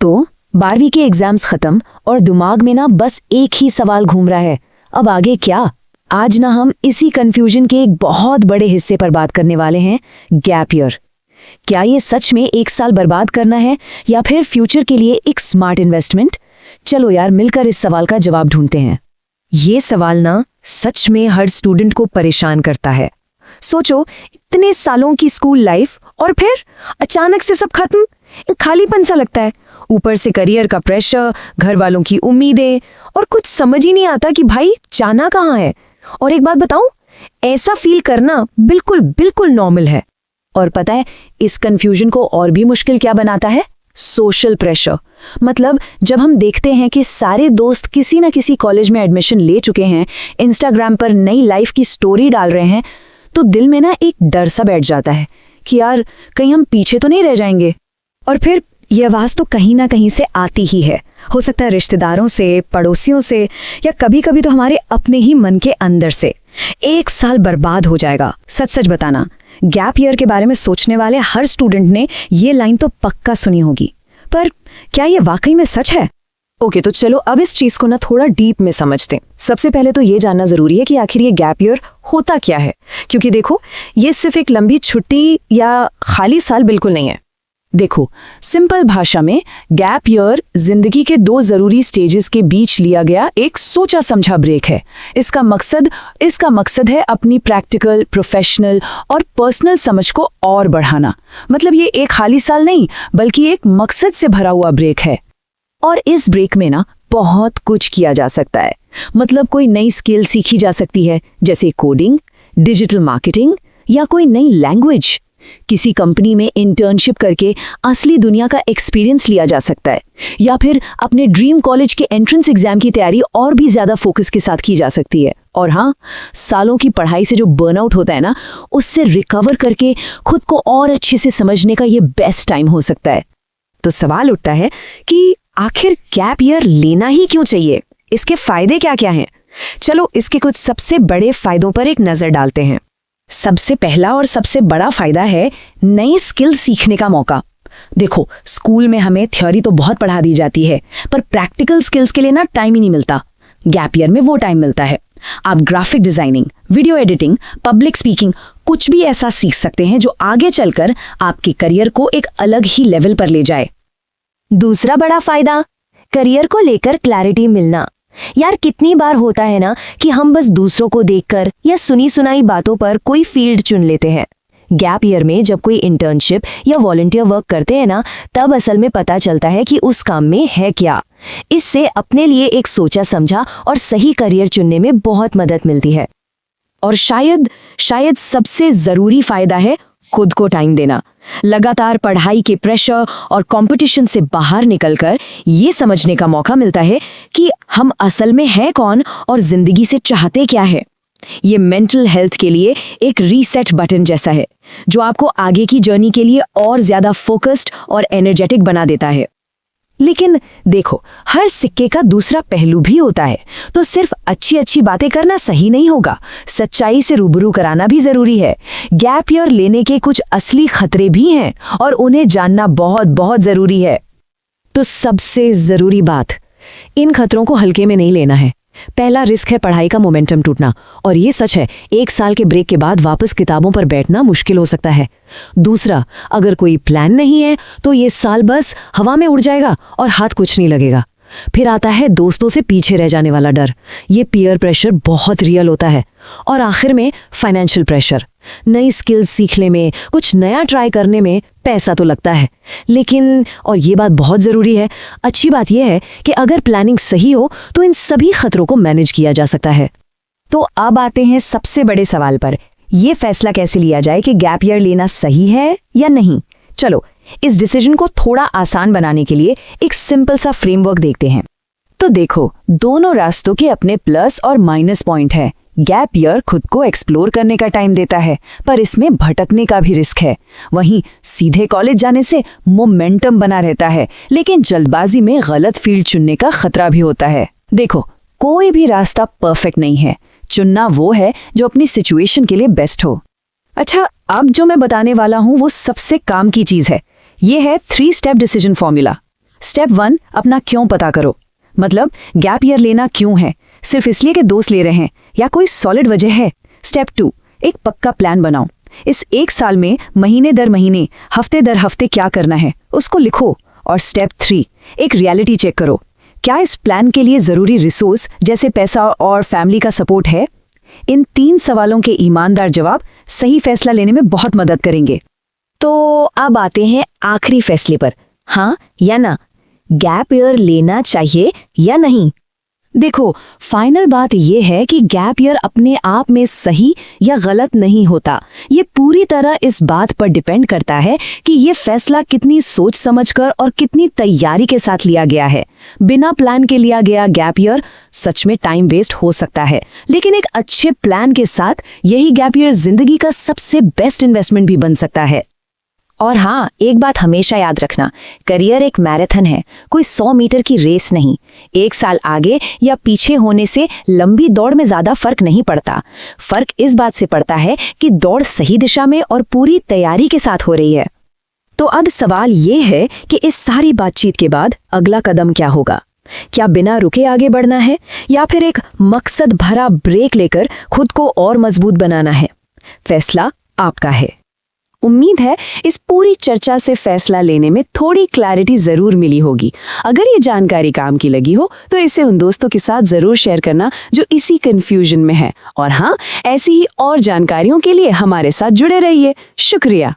तो 12वीं के एग्जाम्स खत्म और दिमाग में ना बस एक ही सवाल घूम रहा है, अब आगे क्या। आज ना हम इसी कंफ्यूजन के एक बहुत बड़े हिस्से पर बात करने वाले हैं, गैप ईयर। क्या ये सच में एक साल बर्बाद करना है या फिर फ्यूचर के लिए एक स्मार्ट इन्वेस्टमेंट? चलो यार मिलकर इस सवाल का जवाब ढूंढते हैं। ये सवाल ना सच में हर स्टूडेंट को परेशान करता है। सोचो, इतने सालों की स्कूल लाइफ और फिर अचानक से सब खत्म, एक खालीपन सा लगता है। ऊपर से करियर का प्रेशर, घर वालों की उम्मीदें और कुछ समझ ही नहीं आता कि भाई जाना कहाँ है। और एक बात बताऊं, ऐसा फील करना बिल्कुल बिल्कुल नॉर्मल है। और पता है इस कंफ्यूजन को और भी मुश्किल क्या बनाता है? Social pressure. मतलब जब हम देखते हैं कि सारे दोस्त किसी न किसी कॉलेज में एडमिशन ले चुके हैं, इंस्टाग्राम पर नई लाइफ की स्टोरी डाल रहे हैं, तो दिल में ना एक डर सा बैठ जाता है कि यार कहीं हम पीछे तो नहीं रह जाएंगे। और फिर ये आवाज़ तो कहीं ना कहीं से आती ही है। हो सकता है रिश्तेदारों से, पड़ोसियों से, या कभी कभी तो हमारे अपने ही मन के अंदर से। एक साल बर्बाद हो जाएगा। सच सच बताना, गैप ईयर के बारे में सोचने वाले हर स्टूडेंट ने ये लाइन तो पक्का सुनी होगी, पर क्या ये वाकई में सच है? ओके, तो चलो अब इस चीज को ना थोड़ा डीप में समझते हैं। सबसे पहले तो ये जानना जरूरी है कि आखिर ये गैप ईयर होता क्या है, क्योंकि देखो ये सिर्फ एक लंबी छुट्टी या खाली साल बिल्कुल नहीं है। देखो, सिंपल भाषा में गैप ईयर जिंदगी के दो जरूरी स्टेजेस के बीच लिया गया एक सोचा समझा ब्रेक है। इसका मकसद है अपनी प्रैक्टिकल, प्रोफेशनल और पर्सनल समझ को और बढ़ाना। मतलब ये एक खाली साल नहीं, बल्कि एक मकसद से भरा हुआ ब्रेक है। और इस ब्रेक में ना बहुत कुछ किया जा सकता है। मतलब कोई नई स्किल सीखी जा सकती है, जैसे कोडिंग, डिजिटल मार्केटिंग या कोई नई लैंग्वेज। किसी कंपनी में इंटर्नशिप करके असली दुनिया का एक्सपीरियंस लिया जा सकता है, या फिर अपने ड्रीम कॉलेज के एंट्रेंस एग्जाम की तैयारी और भी ज्यादा फोकस के साथ की जा सकती है। और हाँ, सालों की पढ़ाई से जो बर्नआउट होता है ना, उससे रिकवर करके खुद को और अच्छे से समझने का ये बेस्ट टाइम हो सकता है। तो सवाल उठता है कि आखिर गैप ईयर लेना ही क्यों चाहिए? इसके फायदे क्या क्या हैं? चलो इसके कुछ सबसे बड़े फायदों पर एक नजर डालते हैं। सबसे पहला और सबसे बड़ा फायदा है नई स्किल सीखने का मौका। देखो, स्कूल में हमें थ्योरी तो बहुत पढ़ा दी जाती है, पर प्रैक्टिकल स्किल्स के लिए ना टाइम ही नहीं मिलता। गैप ईयर में वो टाइम मिलता है। आप graphic designing, video editing, public speaking, कुछ भी ऐसा सीख सकते हैं जो आगे चलकर आपके करियर को एक अलग ही लेवल पर ले जाए। दूसरा बड़ा फायदा, करियर को लेकर क्लैरिटी मिलना। यार कितनी बार होता है ना कि हम बस दूसरों को देखकर या सुनी सुनाई बातों पर कोई फील्ड चुन लेते हैं। गैप ईयर में जब कोई इंटर्नशिप या वॉलंटियर वर्क करते हैं ना, तब असल में पता चलता है कि उस काम में है क्या। इससे अपने लिए एक सोचा समझा और सही करियर चुनने में बहुत मदद मिलती है। और शायद सबसे जरूरी फायदा है खुद को टाइम देना। लगातार पढ़ाई के प्रेशर और कंपटीशन से बाहर निकलकर ये समझने का मौका मिलता है कि हम असल में हैं कौन और जिंदगी से चाहते क्या है। ये मेंटल हेल्थ के लिए एक रीसेट बटन जैसा है, जो आपको आगे की जर्नी के लिए और ज्यादा फोकस्ड और एनर्जेटिक बना देता है। लेकिन देखो, हर सिक्के का दूसरा पहलू भी होता है, तो सिर्फ अच्छी बातें करना सही नहीं होगा, सच्चाई से रूबरू कराना भी जरूरी है। गैप ईयर लेने के कुछ असली खतरे भी हैं और उन्हें जानना बहुत बहुत जरूरी है। तो सबसे जरूरी बात, इन खतरों को हल्के में नहीं लेना है। पहला रिस्क है पढ़ाई का मोमेंटम टूटना, और ये सच है, एक साल के ब्रेक के बाद वापस किताबों पर बैठना मुश्किल हो सकता है। दूसरा, अगर कोई प्लान नहीं है तो ये साल बस हवा में उड़ जाएगा और हाथ कुछ नहीं लगेगा। फिर आता है दोस्तों से पीछे रह जाने वाला डर। ये पीयर प्रेशर बहुत रियल होता है। और आखिर में फाइनेंशियल प्रेशर। नई स्किल्स सीखने में, कुछ नया ट्राई करने में पैसा तो लगता है, लेकिन, और ये बात बहुत ज़रूरी है, अच्छी बात यह है कि अगर प्लानिंग सही हो तो इन सभी खतरों को मैनेज किया जा सकता है। तो अब आते हैं सबसे बड़े सवाल पर, यह फैसला कैसे लिया जाए कि गैप ईयर लेना सही है या नहीं। चलो इस डिसीजन को थोड़ा आसान बनाने के लिए एक सिंपल सा फ्रेमवर्क देखते हैं। तो देखो, दोनों रास्तों के अपने प्लस और माइनस पॉइंट है। गैप ईयर खुद को एक्सप्लोर करने का टाइम देता है, पर इसमें भटकने का भी रिस्क है। वहीं सीधे कॉलेज जाने से मोमेंटम बना रहता है, लेकिन जल्दबाजी में गलत फील्ड चुनने का खतरा भी होता है। देखो, कोई भी रास्ता परफेक्ट नहीं है, चुनना वो है जो अपनी सिचुएशन के लिए बेस्ट हो। अच्छा, अब जो मैं बताने वाला हूं वो सबसे काम की चीज है। ये है 3 स्टेप डिसीजन फॉर्मूला। स्टेप 1, अपना क्यों पता करो। मतलब गैप ईयर लेना क्यों है? सिर्फ इसलिए कि दोस्त ले रहे हैं या कोई सॉलिड वजह है? स्टेप 2, एक पक्का प्लान बनाओ। इस 1 साल में महीने दर महीने, हफ्ते दर हफ्ते क्या करना है उसको लिखो। और स्टेप 3, एक रियलिटी चेक करो। क्या इस प्लान के लिए ज़रूरी रिसोर्स जैसे पैसा और फैमिली का सपोर्ट है? इन 3 सवालों के ईमानदार जवाब सही फैसला लेने में बहुत मदद करेंगे। तो अब आते हैं आखिरी फैसले पर, हाँ या ना, गैप ईयर लेना चाहिए या नहीं। देखो, फाइनल बात यह है कि गैप ईयर अपने आप में सही या गलत नहीं होता। ये पूरी तरह इस बात पर डिपेंड करता है कि ये फैसला कितनी सोच समझकर और कितनी तैयारी के साथ लिया गया है। बिना प्लान के लिया गया गैप ईयर सच में टाइम वेस्ट हो सकता है, लेकिन एक अच्छे प्लान के साथ यही गैप ईयर जिंदगी का सबसे बेस्ट इन्वेस्टमेंट भी बन सकता है। और हाँ, एक बात हमेशा याद रखना, करियर एक मैराथन है, कोई 100 मीटर की रेस नहीं। 1 साल आगे या पीछे होने से लंबी दौड़ में ज्यादा फर्क नहीं पड़ता। फर्क इस बात से पड़ता है कि दौड़ सही दिशा में और पूरी तैयारी के साथ हो रही है। तो अब सवाल ये है कि इस सारी बातचीत के बाद अगला कदम क्या होगा? क्या बिना रुके आगे बढ़ना है या फिर एक मकसद भरा ब्रेक लेकर खुद को और मजबूत बनाना है? फैसला आपका है। उम्मीद है इस पूरी चर्चा से फैसला लेने में थोड़ी क्लैरिटी जरूर मिली होगी। अगर ये जानकारी काम की लगी हो तो इसे उन दोस्तों के साथ जरूर शेयर करना जो इसी कंफ्यूजन में है। और हाँ, ऐसी ही और जानकारियों के लिए हमारे साथ जुड़े रहिए। शुक्रिया।